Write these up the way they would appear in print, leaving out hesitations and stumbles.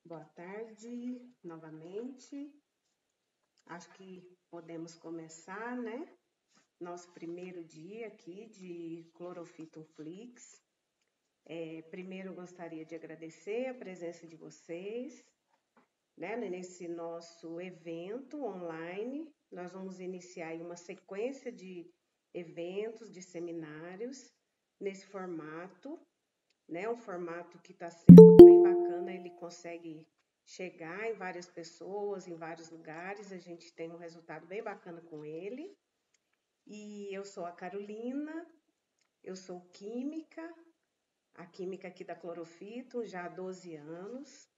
Boa tarde, novamente. Acho que podemos começar, né? Nosso primeiro dia aqui de Clorofito Flix. Primeiro, eu gostaria de agradecer a presença de vocês, né? Nesse nosso evento online. Nós vamos iniciar aí uma sequência de eventos, de seminários, nesse formato, né? Um formato que está sendo bem bacana, ele consegue chegar em várias pessoas, em vários lugares, a gente tem um resultado bem bacana com ele. E eu sou a Carolina, eu sou química, a química aqui da Clorofito, já há 12 anos.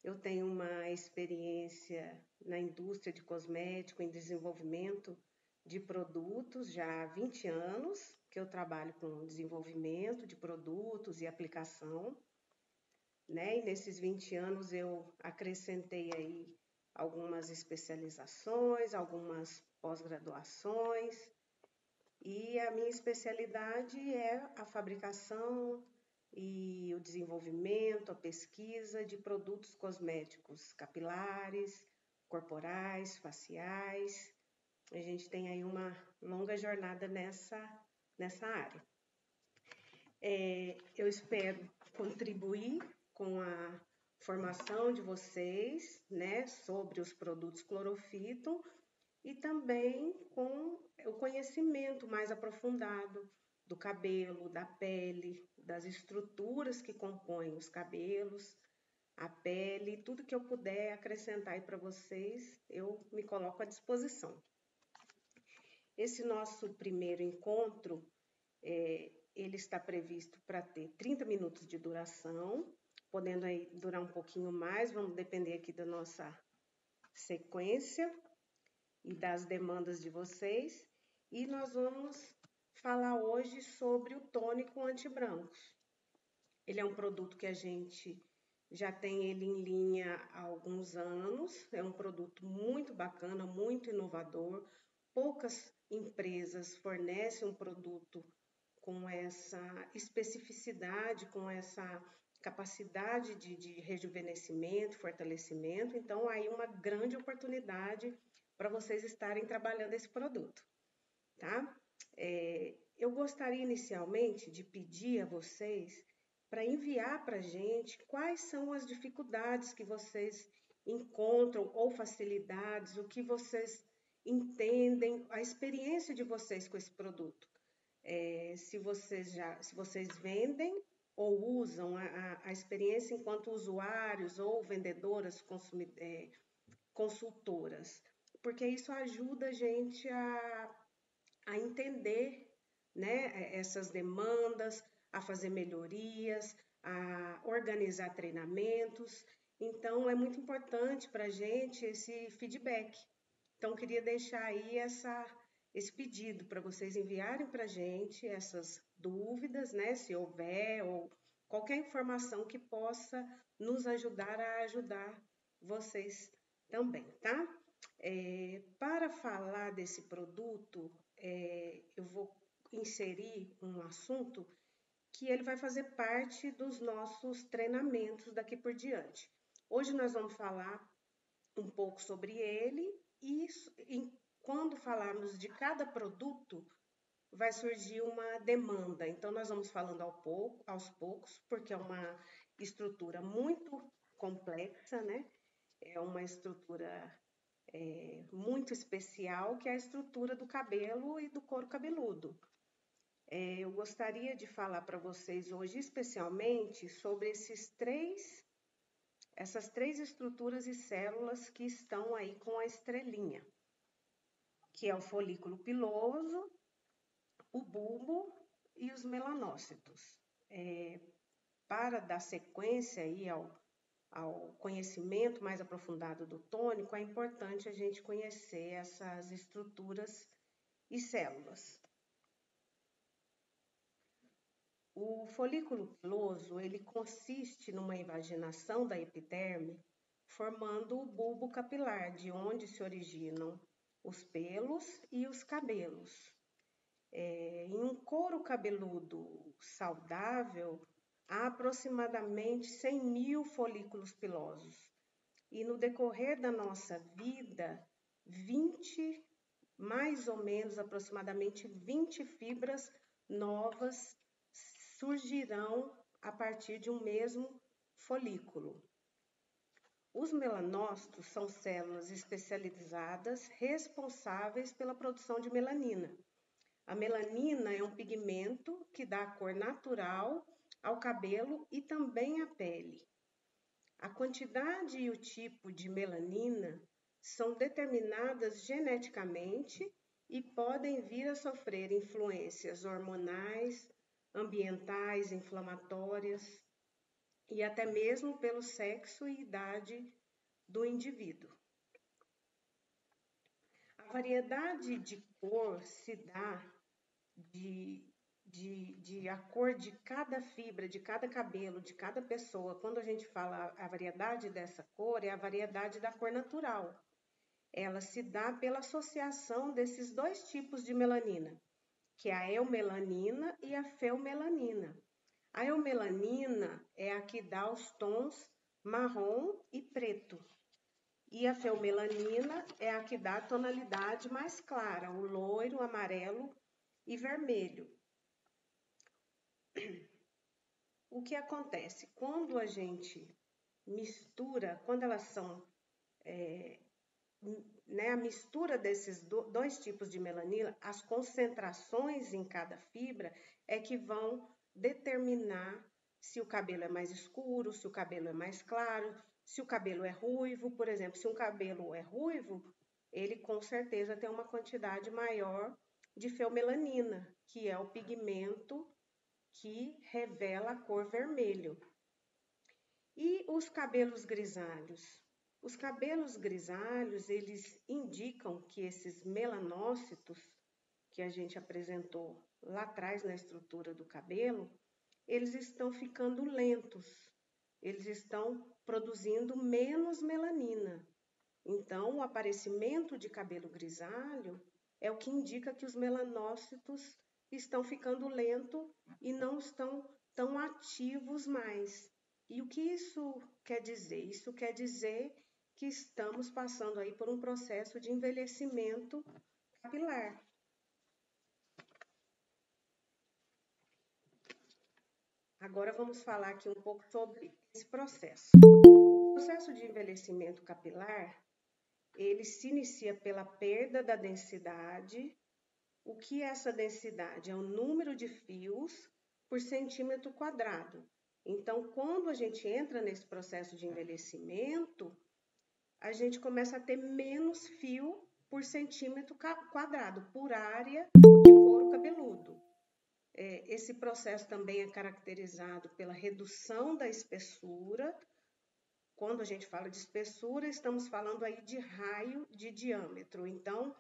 Eu tenho uma experiência na indústria de cosmético, em desenvolvimento de produtos, já há 20 anos que eu trabalho com desenvolvimento de produtos e aplicação, né? E nesses 20 anos eu acrescentei aí algumas especializações, algumas pós-graduações, e a minha especialidade é a fabricação e o desenvolvimento, a pesquisa de produtos cosméticos capilares, corporais, faciais. A gente tem aí uma longa jornada nessa área. Eu espero contribuir com a formação de vocês, né, sobre os produtos clorofito e também com o conhecimento mais aprofundado do cabelo, da pele, das estruturas que compõem os cabelos, a pele, tudo que eu puder acrescentar aí para vocês, eu me coloco à disposição. Esse nosso primeiro encontro, ele está previsto para ter 30 minutos de duração, podendo aí durar um pouquinho mais, vamos depender aqui da nossa sequência e das demandas de vocês. E nós vamos falar hoje sobre o tônico anti-brancos. Ele é um produto que a gente já tem ele em linha há alguns anos, é um produto muito bacana, muito inovador. Poucas empresas fornecem um produto com essa especificidade, com essa capacidade de rejuvenescimento, fortalecimento. Então, aí uma grande oportunidade para vocês estarem trabalhando esse produto, tá? Eu gostaria inicialmente de pedir a vocês para enviar para a gente quais são as dificuldades que vocês encontram ou facilidades, o que vocês entendem, a experiência de vocês com esse produto. Se vocês vendem ou usam a experiência enquanto usuários ou vendedoras, consultoras, porque isso ajuda a gente a entender, né, essas demandas, a fazer melhorias, a organizar treinamentos. Então, é muito importante para a gente esse feedback. Então, queria deixar aí esse pedido para vocês enviarem para a gente essas dúvidas, né, se houver, ou qualquer informação que possa nos ajudar a ajudar vocês também, tá? Para falar desse produto, eu vou inserir um assunto que ele vai fazer parte dos nossos treinamentos daqui por diante. Hoje nós vamos falar um pouco sobre ele e quando falarmos de cada produto, vai surgir uma demanda. Então, nós vamos falando aos poucos, porque é uma estrutura muito complexa, né? É uma estrutura muito especial, que é a estrutura do cabelo e do couro cabeludo. Eu gostaria de falar para vocês hoje, especialmente, sobre essas três estruturas e células que estão aí com a estrelinha, que é o folículo piloso, o bulbo e os melanócitos. Para dar sequência aí ao conhecimento mais aprofundado do tônico, é importante a gente conhecer essas estruturas e células. O folículo piloso, ele consiste numa invaginação da epiderme, formando o bulbo capilar, de onde se originam os pelos e os cabelos. Em um couro cabeludo saudável, há aproximadamente 100 mil folículos pilosos. E no decorrer da nossa vida, mais ou menos, aproximadamente 20 fibras novas surgirão a partir de um mesmo folículo. Os melanócitos são células especializadas responsáveis pela produção de melanina. A melanina é um pigmento que dá a cor natural ao cabelo e também à pele. A quantidade e o tipo de melanina são determinadas geneticamente e podem vir a sofrer influências hormonais, ambientais, inflamatórias e até mesmo pelo sexo e idade do indivíduo. A variedade de cor se dá de a cor de cada fibra, de cada cabelo, de cada pessoa. Quando a gente fala a variedade dessa cor, é a variedade da cor natural. Ela se dá pela associação desses dois tipos de melanina, que é a eumelanina e a feomelanina. A eumelanina é a que dá os tons marrom e preto. E a feomelanina é a que dá a tonalidade mais clara, o loiro, amarelo e vermelho. O que acontece? Quando a gente mistura, quando elas são, a mistura desses dois tipos de melanina, as concentrações em cada fibra é que vão determinar se o cabelo é mais escuro, se o cabelo é mais claro, se o cabelo é ruivo. Por exemplo, se um cabelo é ruivo, ele com certeza tem uma quantidade maior de feomelanina, que é o pigmento que revela a cor vermelho. E os cabelos grisalhos? Os cabelos grisalhos, eles indicam que esses melanócitos que a gente apresentou lá atrás na estrutura do cabelo, eles estão ficando lentos, eles estão produzindo menos melanina. Então, o aparecimento de cabelo grisalho é o que indica que os melanócitos estão ficando lentos e não estão tão ativos mais. E o que isso quer dizer? Isso quer dizer que estamos passando aí por um processo de envelhecimento capilar. Agora vamos falar aqui um pouco sobre esse processo. O processo de envelhecimento capilar, ele se inicia pela perda da densidade. O que é essa densidade? É o número de fios por centímetro quadrado. Então, quando a gente entra nesse processo de envelhecimento, a gente começa a ter menos fio por centímetro quadrado, por área de couro cabeludo. Esse processo também é caracterizado pela redução da espessura. Quando a gente fala de espessura, estamos falando aí de raio de diâmetro. Então,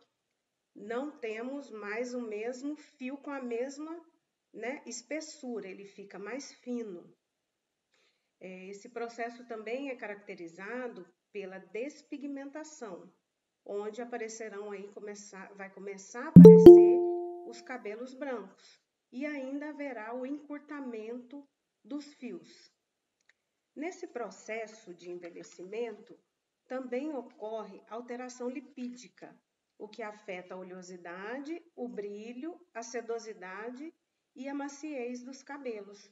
não temos mais o mesmo fio com a mesma, espessura, ele fica mais fino. Esse processo também é caracterizado pela despigmentação, onde aparecerão aí, vai começar a aparecer os cabelos brancos e ainda haverá o encurtamento dos fios. Nesse processo de envelhecimento, também ocorre alteração lipídica, o que afeta a oleosidade, o brilho, a sedosidade e a maciez dos cabelos.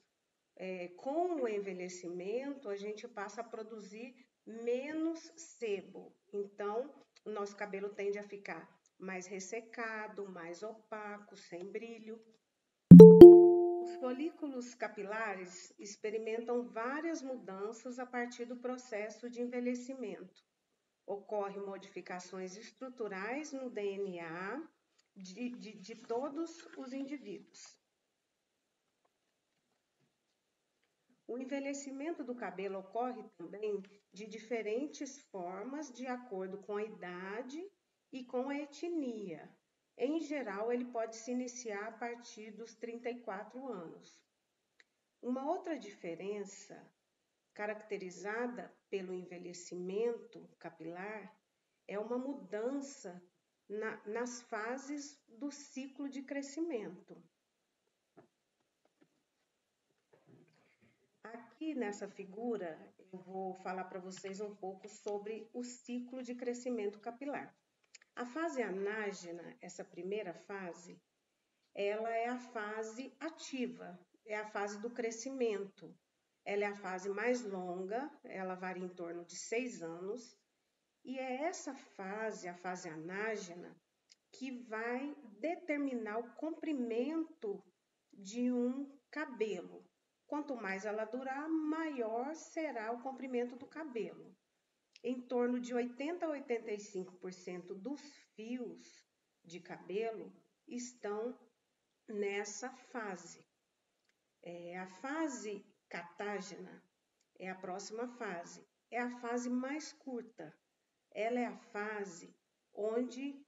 Com o envelhecimento, a gente passa a produzir menos sebo. Então, o nosso cabelo tende a ficar mais ressecado, mais opaco, sem brilho. Os folículos capilares experimentam várias mudanças a partir do processo de envelhecimento. Ocorrem modificações estruturais no DNA de todos os indivíduos. O envelhecimento do cabelo ocorre também de diferentes formas de acordo com a idade e com a etnia. Em geral, ele pode se iniciar a partir dos 34 anos. Uma outra diferença caracterizada pelo envelhecimento capilar é uma mudança nas fases do ciclo de crescimento. E nessa figura, eu vou falar para vocês um pouco sobre o ciclo de crescimento capilar. A fase anágena, essa primeira fase, ela é a fase ativa, é a fase do crescimento. Ela é a fase mais longa, ela varia em torno de 6 anos, e é essa fase, a fase anágena, que vai determinar o comprimento de um cabelo. Quanto mais ela durar, maior será o comprimento do cabelo. Em torno de 80 a 85% dos fios de cabelo estão nessa fase. A fase catágena é a próxima fase. É a fase mais curta. Ela é a fase onde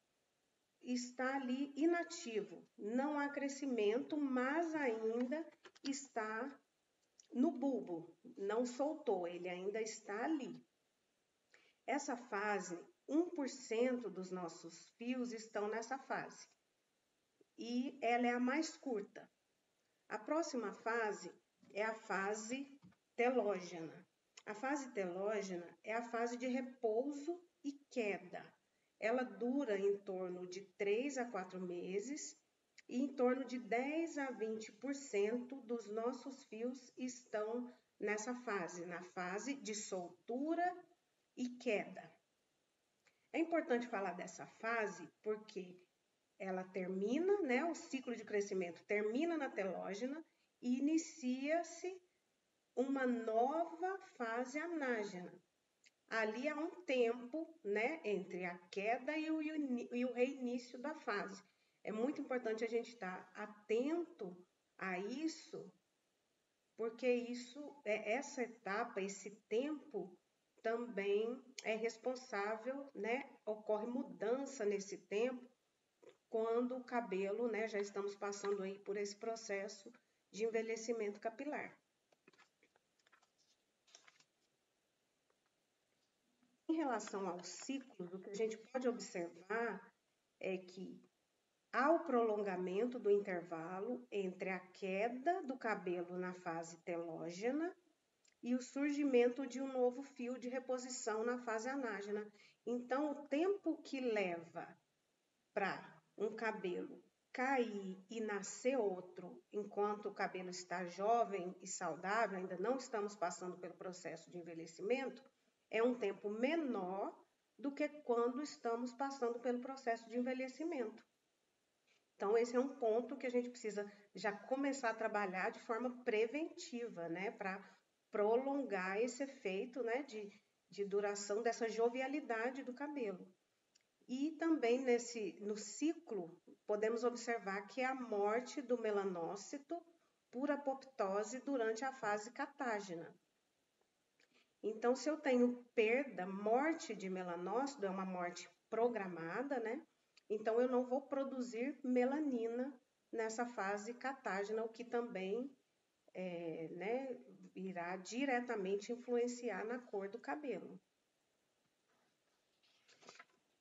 está ali inativo. Não há crescimento, mas ainda está no bulbo. Não soltou, ele ainda está ali. Essa fase, 1% dos nossos fios estão nessa fase. E ela é a mais curta. A próxima fase é a fase telógena. A fase telógena é a fase de repouso e queda. Ela dura em torno de 3 a 4 meses e em torno de 10 a 20% dos nossos fios estão nessa fase, na fase de soltura e queda. É importante falar dessa fase porque ela termina, né, o ciclo de crescimento termina na telógena e inicia-se uma nova fase anágena. Ali há um tempo, né, entre a queda e o reinício da fase. É muito importante a gente estar atento a isso, porque essa etapa, esse tempo também é responsável, né? Ocorre mudança nesse tempo quando o cabelo, né, já estamos passando aí por esse processo de envelhecimento capilar. Em relação aos ciclos, o que a gente pode observar é que há o prolongamento do intervalo entre a queda do cabelo na fase telógena e o surgimento de um novo fio de reposição na fase anágena. Então, o tempo que leva para um cabelo cair e nascer outro, enquanto o cabelo está jovem e saudável, ainda não estamos passando pelo processo de envelhecimento, é um tempo menor do que quando estamos passando pelo processo de envelhecimento. Então, esse é um ponto que a gente precisa já começar a trabalhar de forma preventiva, né, para prolongar esse efeito, né, de duração dessa jovialidade do cabelo. E também no ciclo, podemos observar que é a morte do melanócito por apoptose durante a fase catágena. Então, se eu tenho morte de melanócito, é uma morte programada, né? Então, eu não vou produzir melanina nessa fase catágena, o que também né, irá diretamente influenciar na cor do cabelo.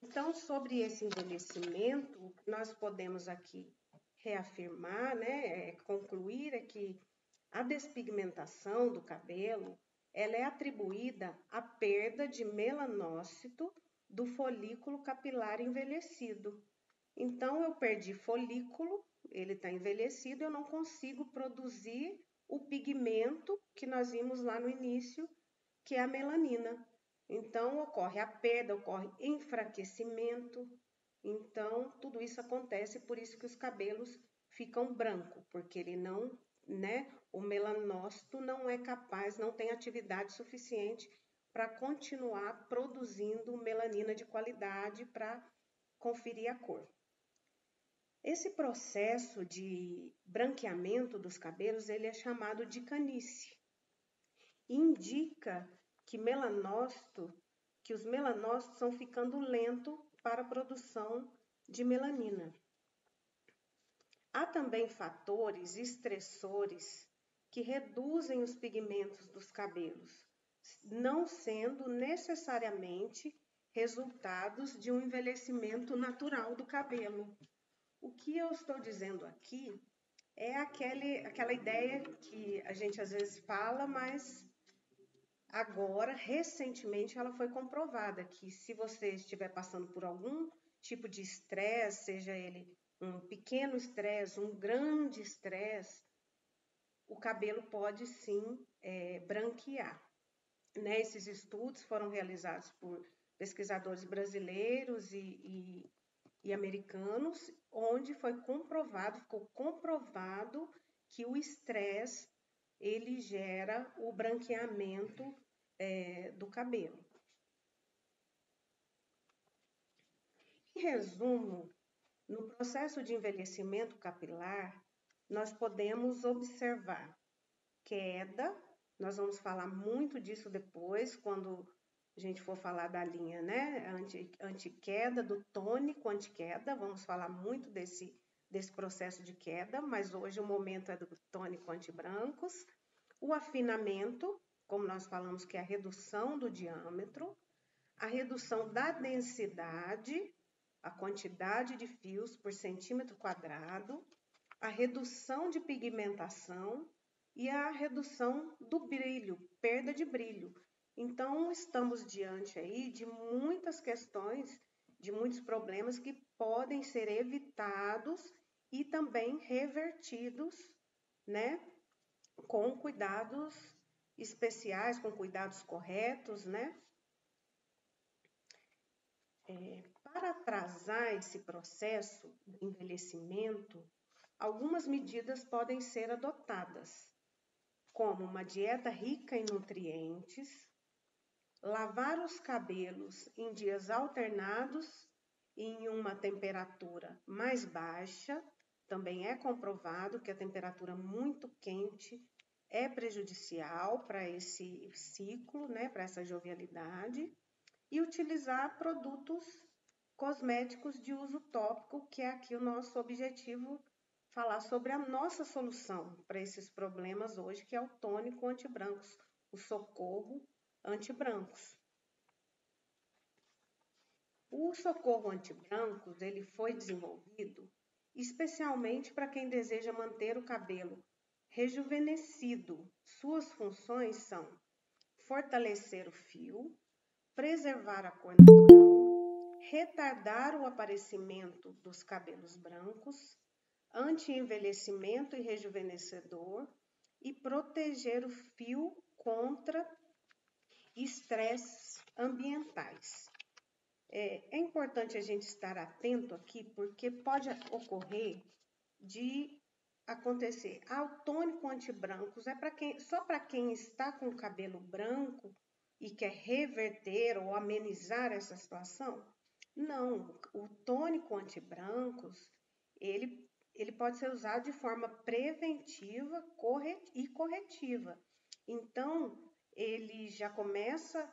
Então, sobre esse envelhecimento, o que nós podemos aqui reafirmar, né, concluir é que a despigmentação do cabelo, ela é atribuída à perda de melanócito do folículo capilar envelhecido. Então, eu perdi folículo, ele está envelhecido, eu não consigo produzir o pigmento que nós vimos lá no início, que é a melanina. Então, ocorre a perda, ocorre enfraquecimento. Então, tudo isso acontece, por isso que os cabelos ficam brancos, porque ele não, né, o melanócito não é capaz, não tem atividade suficiente para continuar produzindo melanina de qualidade para conferir a cor. Esse processo de branqueamento dos cabelos, ele é chamado de canice. Indica que os melanócitos estão ficando lentos para a produção de melanina. Há também fatores estressores que reduzem os pigmentos dos cabelos, não sendo necessariamente resultados de um envelhecimento natural do cabelo. O que eu estou dizendo aqui É aquela ideia que a gente às vezes fala, mas agora, recentemente, ela foi comprovada que se você estiver passando por algum tipo de estresse, seja ele um pequeno estresse, um grande estresse, o cabelo pode sim branquear. Né? Esses estudos foram realizados por pesquisadores brasileiros e americanos, onde ficou comprovado que o estresse ele gera o branqueamento do cabelo. Em resumo, no processo de envelhecimento capilar, nós podemos observar queda, nós vamos falar muito disso depois, quando a gente for falar da linha, né, anti-queda, do tônico anti-queda, vamos falar muito desse processo de queda, mas hoje o momento é do tônico anti-brancos. O afinamento, como nós falamos, que é a redução do diâmetro, a redução da densidade, a quantidade de fios por centímetro quadrado, a redução de pigmentação e a redução do brilho, perda de brilho. Então, estamos diante aí de muitas questões, de muitos problemas que podem ser evitados e também revertidos, né, com cuidados especiais, com cuidados corretos, né? Para atrasar esse processo de envelhecimento, algumas medidas podem ser adotadas, como uma dieta rica em nutrientes, lavar os cabelos em dias alternados em uma temperatura mais baixa. Também é comprovado que a temperatura muito quente é prejudicial para esse ciclo, né, para essa jovialidade, e utilizar produtos cosméticos de uso tópico, que é aqui o nosso objetivo, falar sobre a nossa solução para esses problemas hoje, que é o tônico anti-brancos, o socorro anti-brancos. O socorro anti-brancos, ele foi desenvolvido especialmente para quem deseja manter o cabelo rejuvenescido. Suas funções são fortalecer o fio, preservar a cor natural, retardar o aparecimento dos cabelos brancos, anti-envelhecimento e rejuvenescedor e proteger o fio contra estresses ambientais. É importante a gente estar atento aqui, porque pode ocorrer de acontecer. O tônico anti-brancos é só para quem está com o cabelo branco e quer reverter ou amenizar essa situação? Não, o tônico anti-brancos, ele pode ser usado de forma preventiva e corretiva. Então, ele já começa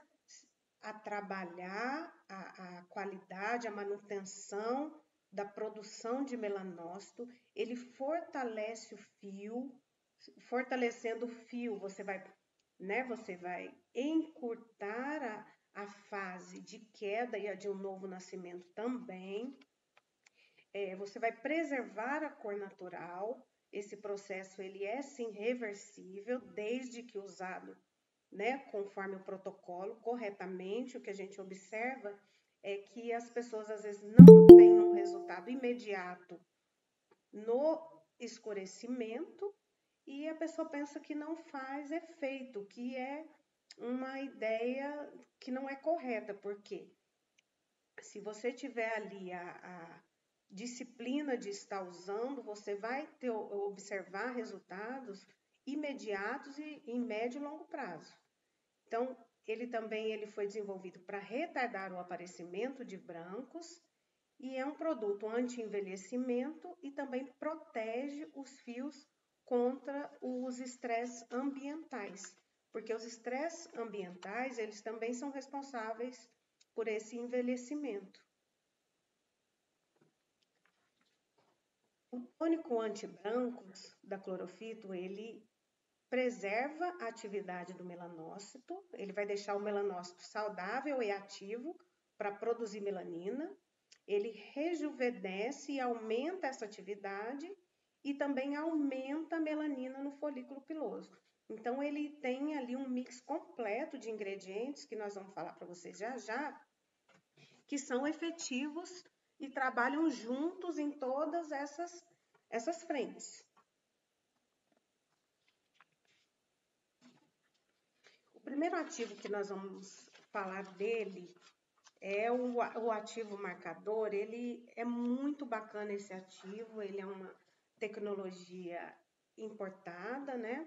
a trabalhar a qualidade, a manutenção da produção de melanócito, ele fortalece o fio, fortalecendo o fio, você vai encurtar a fase de queda e a de um novo nascimento também. Você vai preservar a cor natural, esse processo ele é sim reversível, desde que usado, né, conforme o protocolo, corretamente. O que a gente observa é que as pessoas às vezes não têm um resultado imediato no escurecimento e a pessoa pensa que não faz efeito, que é uma ideia que não é correta, porque se você tiver ali a disciplina de estar usando, você vai observar resultados imediatos e em médio e longo prazo. Então, ele foi desenvolvido para retardar o aparecimento de brancos e é um produto anti-envelhecimento e também protege os fios contra os estresses ambientais, porque os estresses ambientais, eles também são responsáveis por esse envelhecimento. O tônico anti-brancos da clorofito, ele preserva a atividade do melanócito, ele vai deixar o melanócito saudável e ativo para produzir melanina, ele rejuvenesce e aumenta essa atividade e também aumenta a melanina no folículo piloso. Então, ele tem ali um mix completo de ingredientes, que nós vamos falar para vocês já já, que são efetivos e trabalham juntos em todas essas frentes. O primeiro ativo que nós vamos falar dele é o ativo marcador. Ele é muito bacana, esse ativo, ele é uma tecnologia importada, né?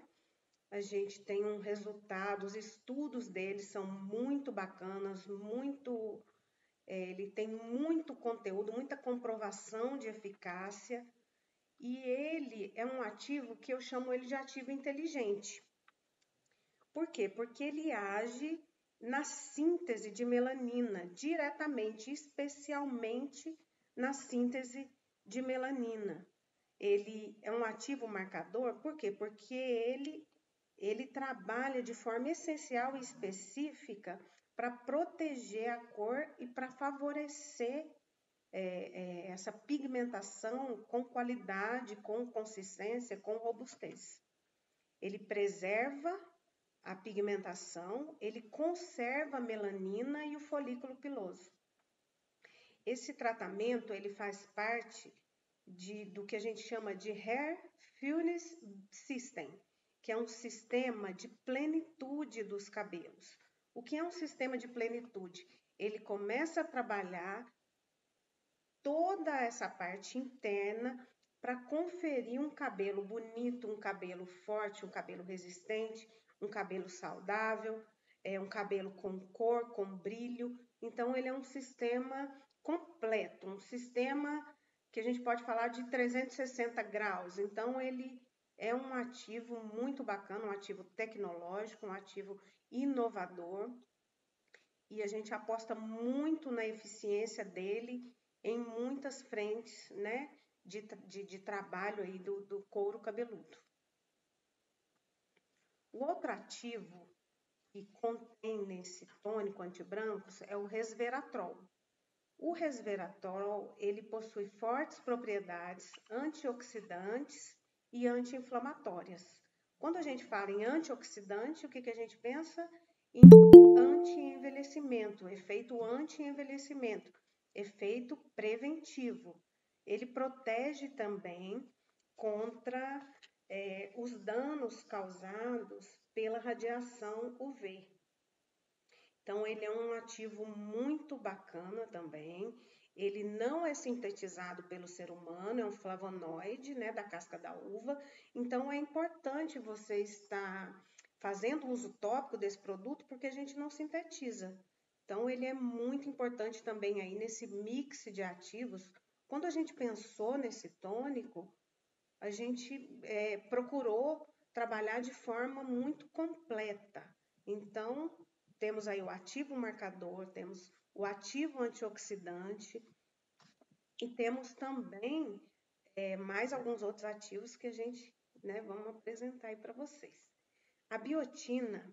A gente tem um resultado, os estudos dele são muito bacanas, ele tem muito conteúdo, muita comprovação de eficácia, e ele é um ativo que eu chamo ele de ativo inteligente. Por quê? Porque ele age na síntese de melanina, diretamente, especialmente na síntese de melanina. Ele é um ativo marcador, por quê? Porque ele trabalha de forma essencial e específica para proteger a cor e para favorecer essa pigmentação com qualidade, com consistência, com robustez. Ele preserva a pigmentação, ele conserva a melanina e o folículo piloso. Esse tratamento ele faz parte do que a gente chama de Hair Fullness System, que é um sistema de plenitude dos cabelos. O que é um sistema de plenitude? Ele começa a trabalhar toda essa parte interna para conferir um cabelo bonito, um cabelo forte, um cabelo resistente, um cabelo saudável, um cabelo com cor, com brilho. Então, ele é um sistema completo, um sistema que a gente pode falar de 360 graus. Então, ele é um ativo muito bacana, um ativo tecnológico, um ativo inovador. E a gente aposta muito na eficiência dele em muitas frentes, né, de trabalho aí do couro cabeludo. O outro ativo que contém nesse tônico antibrancos é o resveratrol. O resveratrol, ele possui fortes propriedades antioxidantes e anti-inflamatórias. Quando a gente fala em antioxidante, o que a gente pensa? Em anti-envelhecimento, efeito anti-envelhecimento, efeito preventivo. Ele protege também contra os danos causados pela radiação UV. Então, ele é um ativo muito bacana também. Ele não é sintetizado pelo ser humano, é um flavonoide, né, da casca da uva. Então, é importante você estar fazendo uso tópico desse produto, porque a gente não sintetiza. Então, ele é muito importante também aí nesse mix de ativos. Quando a gente pensou nesse tônico, a gente procurou trabalhar de forma muito completa. Então, temos aí o ativo marcador, temos o ativo antioxidante e temos também mais alguns outros ativos que a gente vamos apresentar aí para vocês. A biotina,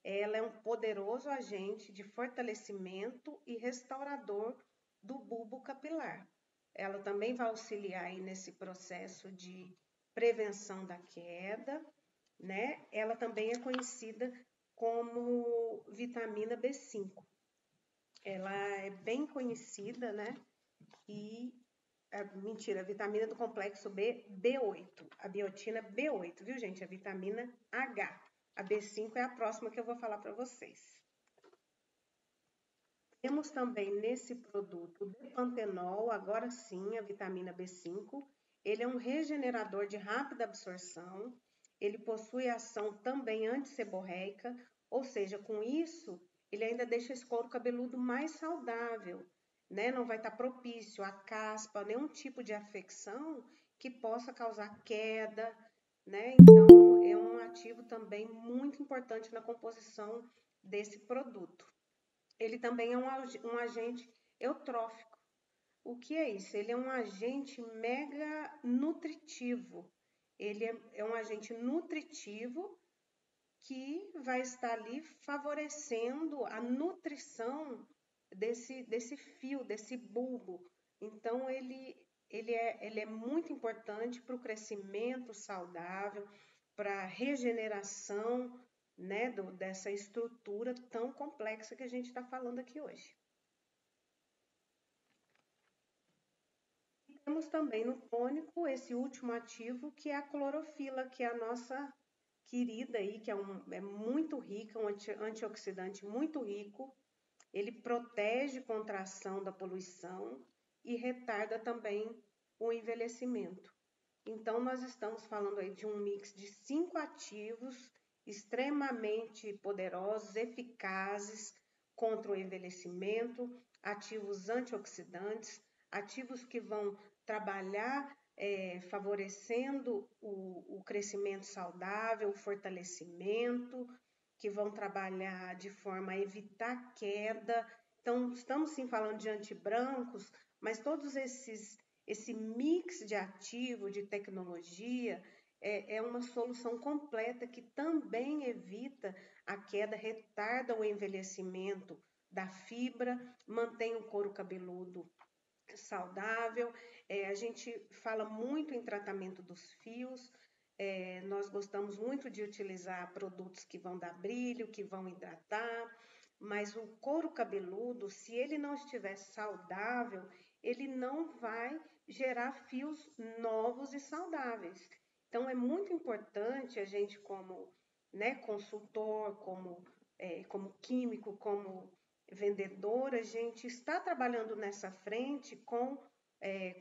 ela é um poderoso agente de fortalecimento e restaurador do bulbo capilar. Ela também vai auxiliar aí nesse processo de prevenção da queda, né? Ela também é conhecida como vitamina B5. Ela é bem conhecida, né? E, a vitamina do complexo B, B8. A biotina B8, viu, gente? A vitamina H. A B5 é a próxima que eu vou falar para vocês. Temos também nesse produto o depantenol, agora sim, a vitamina B5. Ele é um regenerador de rápida absorção. Ele possui ação também antisseborreica, ou seja, com isso, ele ainda deixa esse couro cabeludo mais saudável, né? Não vai estar propício a caspa, nenhum tipo de afecção que possa causar queda, né? Então, é um ativo também muito importante na composição desse produto. Ele também é um agente eutrófico. O que é isso? Ele é um agente mega nutritivo. Ele é um agente nutritivo que vai estar ali favorecendo a nutrição desse fio, desse bulbo. Então, ele ele é muito importante para o crescimento saudável, para a regeneração, né, dessa estrutura tão complexa que a gente está falando aqui hoje. Temos também no tônico esse último ativo, que é a clorofila, que é a nossa querida aí, que é muito rica, um antioxidante muito rico. Ele protege contra a ação da poluição e retarda também o envelhecimento. Então, nós estamos falando aí de um mix de 5 ativos extremamente poderosos, eficazes contra o envelhecimento, ativos antioxidantes, ativos que vão trabalhar favorecendo o crescimento saudável, o fortalecimento, que vão trabalhar de forma a evitar queda. Então, estamos sim falando de antibrancos, mas todos esse mix de ativo, de tecnologia, é uma solução completa que também evita a queda, retarda o envelhecimento da fibra, mantém o couro cabeludo saudável. A gente fala muito em tratamento dos fios, nós gostamos muito de utilizar produtos que vão dar brilho, que vão hidratar, mas o couro cabeludo, se ele não estiver saudável, ele não vai gerar fios novos e saudáveis. Então, é muito importante a gente, como, né, consultor, como químico, como vendedor, a gente está trabalhando nessa frente com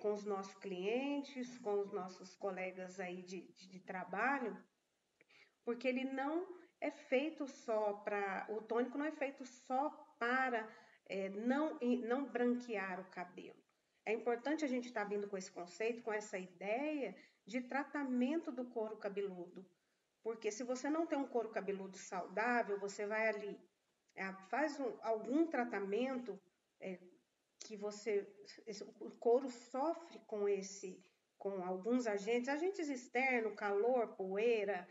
os nossos clientes, com os nossos colegas aí de trabalho, porque ele não é feito só para, o tônico não é feito só para não branquear o cabelo. É importante a gente estar vindo com esse conceito, com essa ideia de tratamento do couro cabeludo, porque se você não tem um couro cabeludo saudável, você vai ali, faz algum tratamento que o couro sofre com alguns agentes externos, calor, poeira,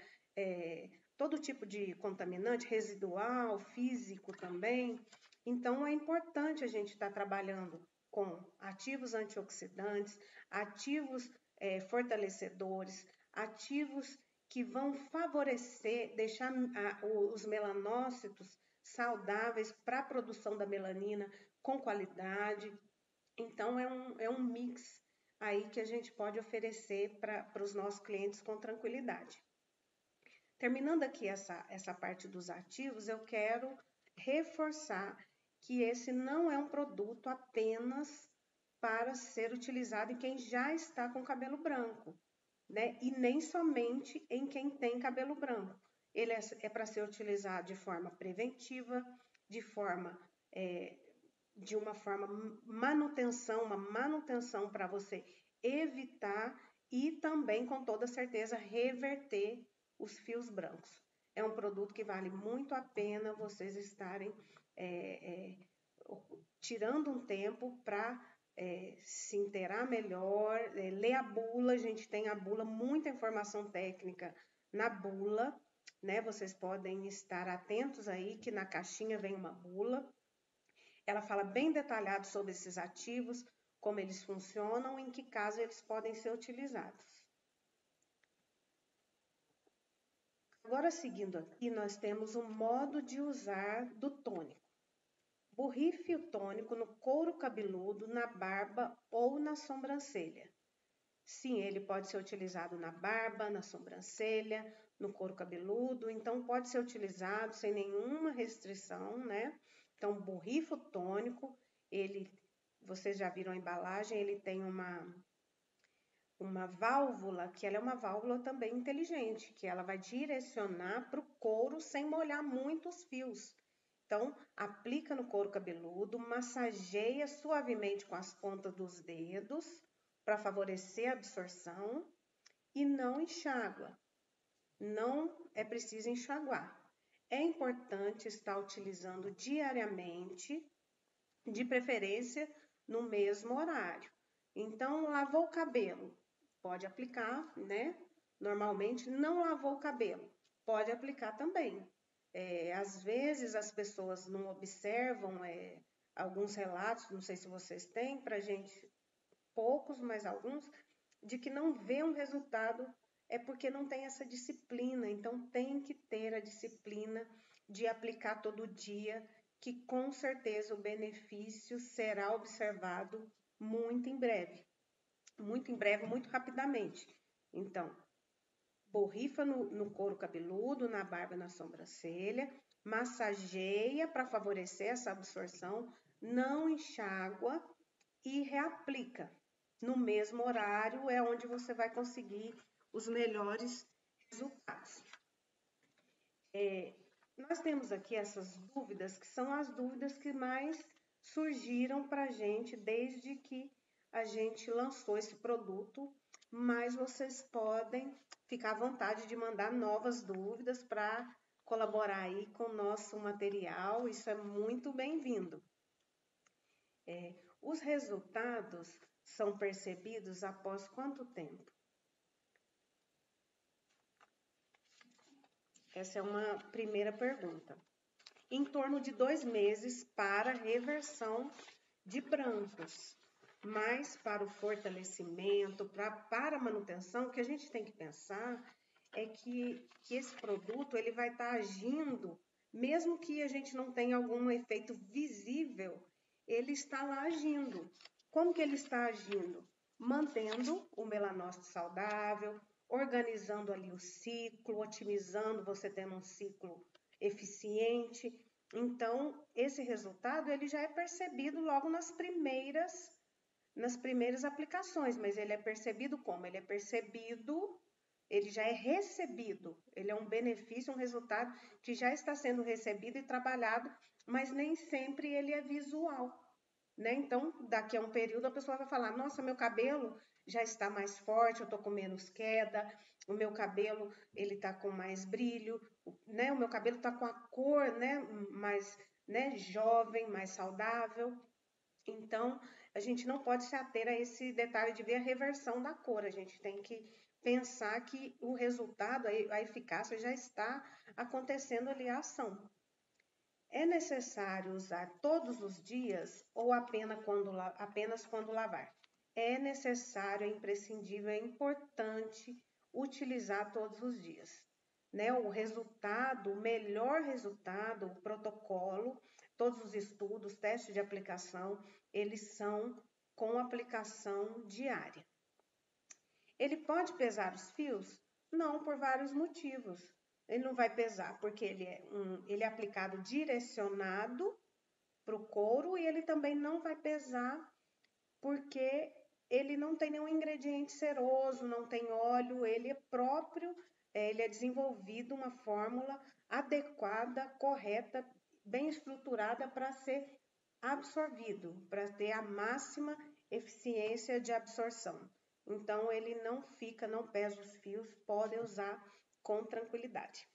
todo tipo de contaminante residual, físico também. Então, é importante a gente estar trabalhando com ativos antioxidantes, ativos fortalecedores, ativos que vão favorecer, deixar os melanócitos saudáveis para a produção da melanina com qualidade. Então, é um mix aí que a gente pode oferecer para os nossos clientes com tranquilidade. Terminando aqui essa parte dos ativos, eu quero reforçar que esse não é um produto apenas para ser utilizado em quem já está com cabelo branco, né? E nem somente em quem tem cabelo branco. Ele é para ser utilizado de forma preventiva, de uma forma uma manutenção para você evitar e também, com toda certeza, reverter os fios brancos. É um produto que vale muito a pena vocês estarem tirando um tempo para se inteirar melhor, ler a bula. A gente tem a bula, muita informação técnica na bula, né? Vocês podem estar atentos aí que na caixinha vem uma bula. Ela fala bem detalhado sobre esses ativos, como eles funcionam e em que caso eles podem ser utilizados. Agora, seguindo aqui, nós temos o modo de usar do tônico. Borrife o tônico no couro cabeludo, na barba ou na sobrancelha. Sim, ele pode ser utilizado na barba, na sobrancelha, no couro cabeludo, então pode ser utilizado sem nenhuma restrição, né? Então, borrifa o tônico, vocês já viram a embalagem, ele tem uma válvula, que ela é uma válvula também inteligente, que ela vai direcionar para o couro sem molhar muito os fios. Então, aplica no couro cabeludo, massageia suavemente com as pontas dos dedos para favorecer a absorção e não enxágua. Não é preciso enxaguar. É importante estar utilizando diariamente, de preferência no mesmo horário. Então, lavou o cabelo, pode aplicar, né? Normalmente, não lavou o cabelo, pode aplicar também. Às vezes as pessoas não observam alguns relatos, não sei se vocês têm, para a gente poucos, mas alguns, de que não vê um resultado é porque não tem essa disciplina. Então, tem que ter a disciplina de aplicar todo dia, que com certeza o benefício será observado muito em breve, muito rapidamente. Então, borrifa no couro cabeludo, na barba, na sobrancelha, massageia para favorecer essa absorção, não enxágua e reaplica. No mesmo horário é onde você vai conseguir os melhores resultados. Nós temos aqui essas dúvidas, que são as dúvidas que mais surgiram para a gente desde que a gente lançou esse produto, mas vocês podem ficar à vontade de mandar novas dúvidas para colaborar aí com o nosso material, isso é muito bem-vindo. Os resultados são percebidos após quanto tempo? Essa é uma primeira pergunta. Em torno de 2 meses para reversão de brancos, mas para o fortalecimento, para a manutenção, o que a gente tem que pensar é que esse produto ele vai estar agindo, mesmo que a gente não tenha algum efeito visível, ele está lá agindo. Como que ele está agindo? Mantendo o melanócito saudável, organizando ali o ciclo, otimizando, você tendo um ciclo eficiente. Então, esse resultado ele já é percebido logo nas primeiras aplicações, mas ele é percebido como? Ele é percebido, ele já é recebido, ele é um benefício, um resultado que já está sendo recebido e trabalhado, mas nem sempre ele é visual, né? Então, daqui a um período a pessoa vai falar, nossa, meu cabelo já está mais forte, eu tô com menos queda, o meu cabelo ele tá com mais brilho, né? O meu cabelo tá com a cor, né, mais, né, jovem, mais saudável. Então, a gente não pode se ater a esse detalhe de ver a reversão da cor, a gente tem que pensar que o resultado, a eficácia já está acontecendo ali a ação. É necessário usar todos os dias ou apenas quando lavar? É necessário, é imprescindível, é importante utilizar todos os dias. Né? O resultado, o melhor resultado, o protocolo, todos os estudos, testes de aplicação, eles são com aplicação diária. Ele pode pesar os fios? Não, por vários motivos. Ele não vai pesar porque ele é aplicado direcionado para o couro e ele também não vai pesar porque ele não tem nenhum ingrediente ceroso, não tem óleo, ele é próprio, ele é desenvolvido uma fórmula adequada, correta, bem estruturada para ser absorvido, para ter a máxima eficiência de absorção. Então, ele não pesa os fios, pode usar com tranquilidade.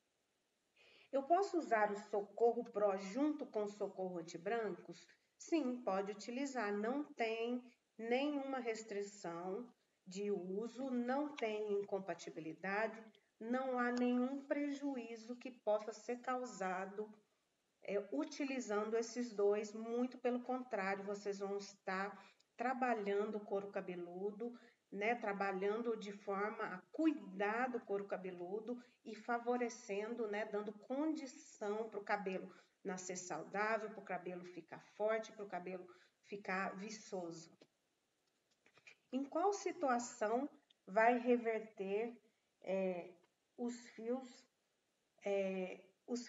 Eu posso usar o Socorro Pro junto com o Socorro Antibrancos? Sim, pode utilizar, não tem nenhuma restrição de uso, não tem incompatibilidade, não há nenhum prejuízo que possa ser causado utilizando esses dois, muito pelo contrário, vocês vão estar trabalhando o couro cabeludo, né, trabalhando de forma a cuidar do couro cabeludo e favorecendo, né, dando condição para o cabelo nascer saudável, para o cabelo ficar forte, para o cabelo ficar viçoso. Em qual situação vai reverter os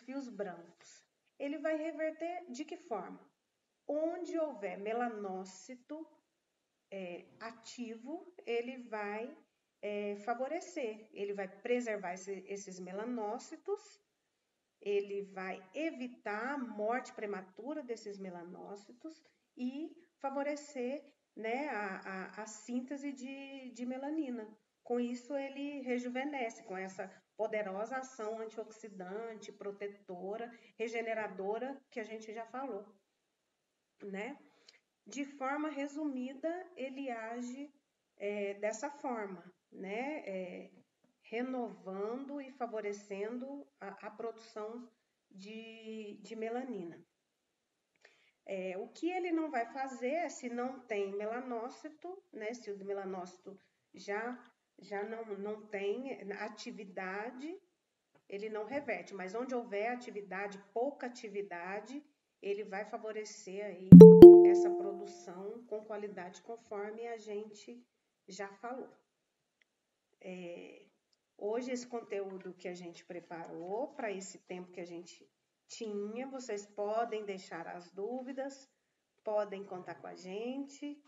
fios brancos? Ele vai reverter de que forma? Onde houver melanócito ativo, ele vai favorecer, ele vai preservar esses melanócitos, ele vai evitar a morte prematura desses melanócitos e favorecer, né, a síntese de melanina. Com isso, ele rejuvenesce, com essa poderosa ação antioxidante, protetora, regeneradora que a gente já falou, né? De forma resumida, ele age dessa forma, né? Renovando e favorecendo a produção de melanina. O que ele não vai fazer é, se não tem melanócito, né? Se o melanócito já não tem atividade, ele não reverte. Mas onde houver atividade, pouca atividade, ele vai favorecer aí essa produção com qualidade, conforme a gente já falou. Hoje, esse conteúdo que a gente preparou para esse tempo que a gente tinha, vocês podem deixar as dúvidas, podem contar com a gente.